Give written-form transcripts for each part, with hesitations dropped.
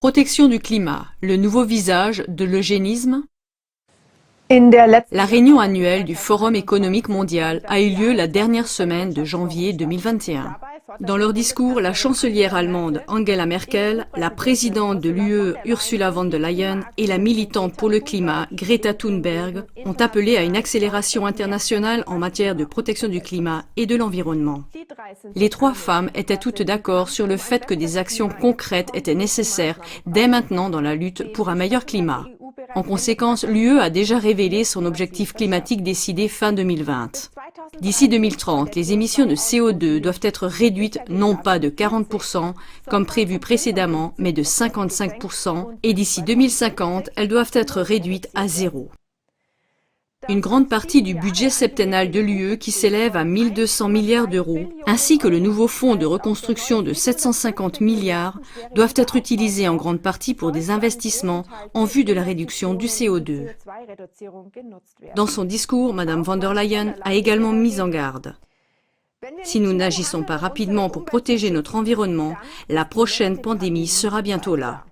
Protection du climat, le nouveau visage de l'eugénisme. La réunion annuelle du Forum économique mondial a eu lieu la dernière semaine de janvier 2021. Dans leur discours, la chancelière allemande Angela Merkel, la présidente de l'UE Ursula von der Leyen et la militante pour le climat Greta Thunberg ont appelé à une accélération internationale en matière de protection du climat et de l'environnement. Les trois femmes étaient toutes d'accord sur le fait que des actions concrètes étaient nécessaires dès maintenant dans la lutte pour un meilleur climat. En conséquence, l'UE a déjà révélé son objectif climatique décidé fin 2020. D'ici 2030, les émissions de CO2 doivent être réduites non pas de 40% comme prévu précédemment, mais de 55%, et d'ici 2050, elles doivent être réduites à zéro. Une grande partie du budget septennal de l'UE qui s'élève à 1 200 milliards d'euros, ainsi que le nouveau fonds de reconstruction de 750 milliards, doivent être utilisés en grande partie pour des investissements en vue de la réduction du CO2. Dans son discours, Mme von der Leyen a également mis en garde. Si nous n'agissons pas rapidement pour protéger notre environnement, la prochaine pandémie sera bientôt là.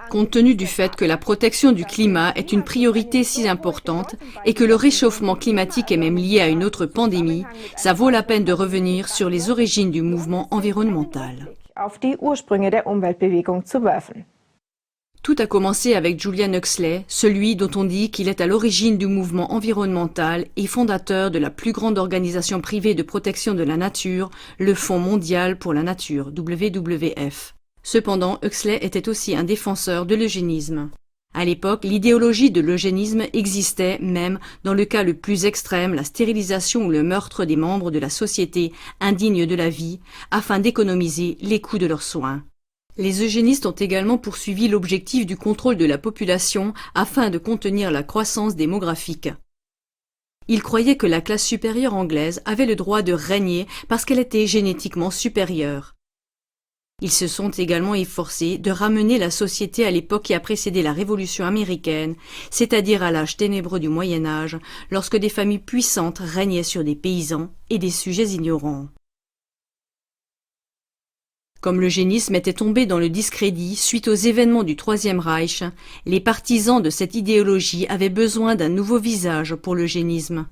Compte tenu du fait que la protection du climat est une priorité si importante et que le réchauffement climatique est même lié à une autre pandémie, ça vaut la peine de revenir sur les origines du mouvement environnemental. Tout a commencé avec Julian Huxley, celui dont on dit qu'il est à l'origine du mouvement environnemental et fondateur de la plus grande organisation privée de protection de la nature, le Fonds mondial pour la nature, WWF. Cependant, Huxley était aussi un défenseur de l'eugénisme. À l'époque, l'idéologie de l'eugénisme existait même dans le cas le plus extrême, la stérilisation ou le meurtre des membres de la société indignes de la vie, afin d'économiser les coûts de leurs soins. Les eugénistes ont également poursuivi l'objectif du contrôle de la population afin de contenir la croissance démographique. Ils croyaient que la classe supérieure anglaise avait le droit de régner parce qu'elle était génétiquement supérieure. Ils se sont également efforcés de ramener la société à l'époque qui a précédé la Révolution américaine, c'est-à-dire à l'âge ténébreux du Moyen-Âge, lorsque des familles puissantes régnaient sur des paysans et des sujets ignorants. Comme l'eugénisme était tombé dans le discrédit suite aux événements du Troisième Reich, les partisans de cette idéologie avaient besoin d'un nouveau visage pour l'eugénisme.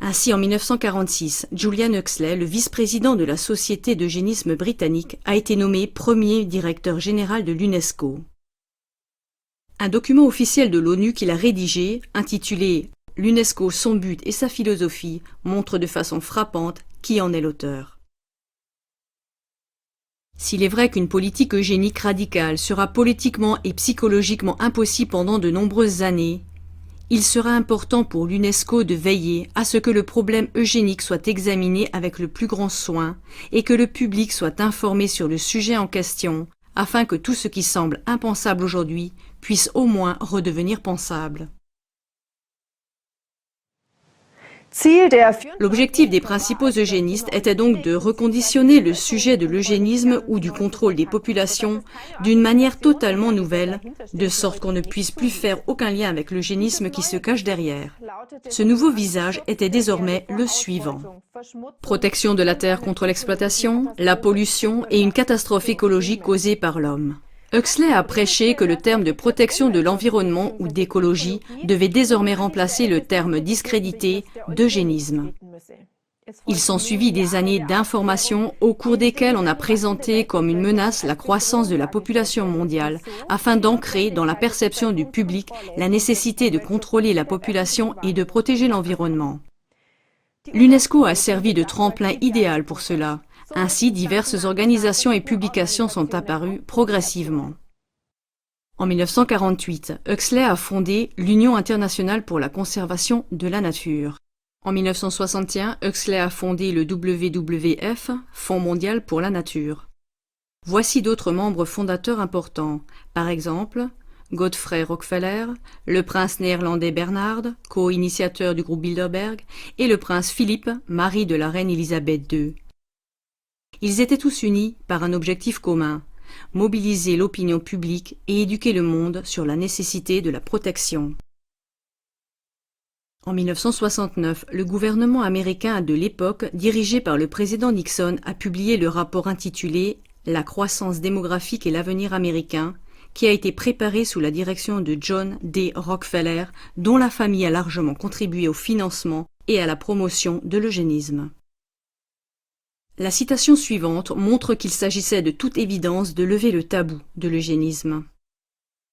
Ainsi, en 1946, Julian Huxley, le vice-président de la Société d'eugénisme britannique, a été nommé premier directeur général de l'UNESCO. Un document officiel de l'ONU qu'il a rédigé, intitulé « L'UNESCO, son but et sa philosophie », montre de façon frappante qui en est l'auteur. S'il est vrai qu'une politique eugénique radicale sera politiquement et psychologiquement impossible pendant de nombreuses années, il sera important pour l'UNESCO de veiller à ce que le problème eugénique soit examiné avec le plus grand soin et que le public soit informé sur le sujet en question, afin que tout ce qui semble impensable aujourd'hui puisse au moins redevenir pensable. L'objectif des principaux eugénistes était donc de reconditionner le sujet de l'eugénisme ou du contrôle des populations d'une manière totalement nouvelle, de sorte qu'on ne puisse plus faire aucun lien avec l'eugénisme qui se cache derrière. Ce nouveau visage était désormais le suivant. Protection de la terre contre l'exploitation, la pollution et une catastrophe écologique causée par l'homme. Huxley a prêché que le terme de protection de l'environnement ou d'écologie devait désormais remplacer le terme discrédité d'eugénisme. Il s'ensuivit des années d'information au cours desquelles on a présenté comme une menace la croissance de la population mondiale afin d'ancrer dans la perception du public la nécessité de contrôler la population et de protéger l'environnement. L'UNESCO a servi de tremplin idéal pour cela. Ainsi, diverses organisations et publications sont apparues progressivement. En 1948, Huxley a fondé l'Union internationale pour la conservation de la nature. En 1961, Huxley a fondé le WWF, Fonds mondial pour la nature. Voici d'autres membres fondateurs importants, par exemple Godfrey Rockefeller, le prince néerlandais Bernhard, co-initiateur du groupe Bilderberg, et le prince Philippe, mari de la reine Élisabeth II. Ils étaient tous unis par un objectif commun, mobiliser l'opinion publique et éduquer le monde sur la nécessité de la protection. En 1969, le gouvernement américain de l'époque, dirigé par le président Nixon, a publié le rapport intitulé « La croissance démographique et l'avenir américain, qui a été préparé sous la direction de John D. Rockefeller, dont la famille a largement contribué au financement et à la promotion de l'eugénisme. La citation suivante montre qu'il s'agissait de toute évidence de lever le tabou de l'eugénisme.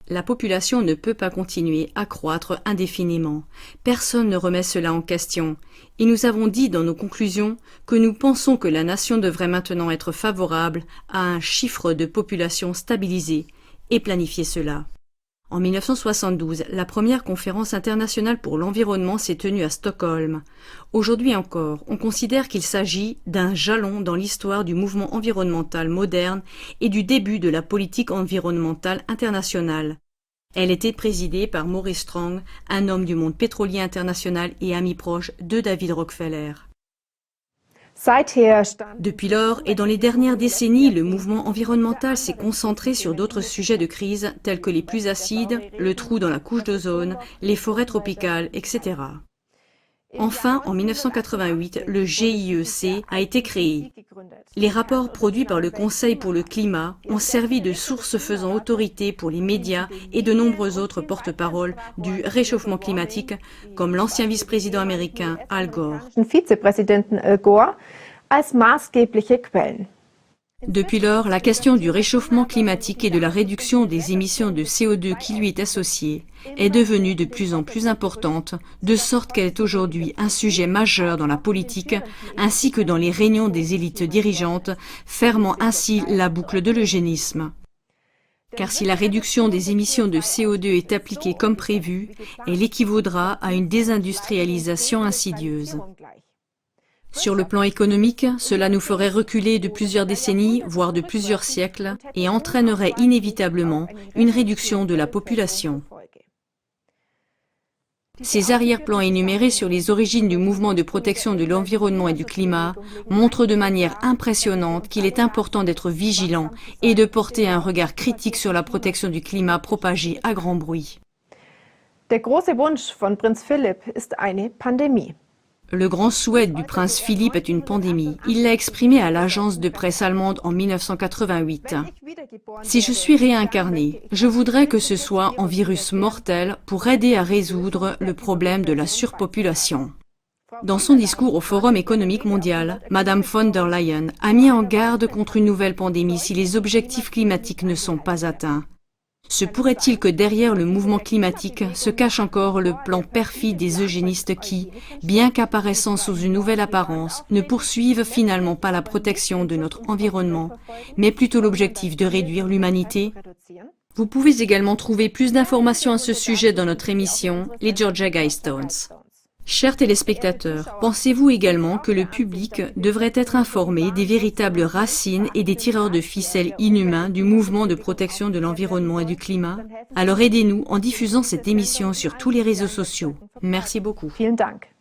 La population ne peut pas continuer à croître indéfiniment. Personne ne remet cela en question. Et nous avons dit dans nos conclusions que nous pensons que la nation devrait maintenant être favorable à un chiffre de population stabilisé et planifier cela. En 1972, la première conférence internationale pour l'environnement s'est tenue à Stockholm. Aujourd'hui encore, on considère qu'il s'agit d'un jalon dans l'histoire du mouvement environnemental moderne et du début de la politique environnementale internationale. Elle était présidée par Maurice Strong, un homme du monde pétrolier international et ami proche de David Rockefeller. Depuis lors et dans les dernières décennies, le mouvement environnemental s'est concentré sur d'autres sujets de crise tels que les pluies acides, le trou dans la couche d'ozone, les forêts tropicales, etc. Enfin, en 1988, le GIEC a été créé. Les rapports produits par le Conseil pour le climat ont servi de source faisant autorité pour les médias et de nombreux autres porte-paroles du réchauffement climatique, comme l'ancien vice-président américain Al Gore. Depuis lors, la question du réchauffement climatique et de la réduction des émissions de CO2 qui lui est associée est devenue de plus en plus importante, de sorte qu'elle est aujourd'hui un sujet majeur dans la politique ainsi que dans les réunions des élites dirigeantes, fermant ainsi la boucle de l'eugénisme. Car si la réduction des émissions de CO2 est appliquée comme prévu, elle équivaudra à une désindustrialisation insidieuse. Sur le plan économique, cela nous ferait reculer de plusieurs décennies, voire de plusieurs siècles, et entraînerait inévitablement une réduction de la population. Ces arrière-plans énumérés sur les origines du mouvement de protection de l'environnement et du climat montrent de manière impressionnante qu'il est important d'être vigilant et de porter un regard critique sur la protection du climat propagée à grand bruit. Der große Wunsch von Prinz Philipp ist eine Pandemie. Le grand souhait du prince Philippe est une pandémie. Il l'a exprimé à l'agence de presse allemande en 1988. Si je suis réincarné, je voudrais que ce soit en virus mortel pour aider à résoudre le problème de la surpopulation. Dans son discours au Forum économique mondial, Madame von der Leyen a mis en garde contre une nouvelle pandémie si les objectifs climatiques ne sont pas atteints. Se pourrait-il que derrière le mouvement climatique se cache encore le plan perfide des eugénistes qui, bien qu'apparaissant sous une nouvelle apparence, ne poursuivent finalement pas la protection de notre environnement, mais plutôt l'objectif de réduire l'humanité? Vous pouvez également trouver plus d'informations à ce sujet dans notre émission « Les Georgia Guidestones ». Chers téléspectateurs, pensez-vous également que le public devrait être informé des véritables racines et des tireurs de ficelles inhumains du mouvement de protection de l'environnement et du climat? Alors aidez-nous en diffusant cette émission sur tous les réseaux sociaux. Merci beaucoup. Vielen Dank.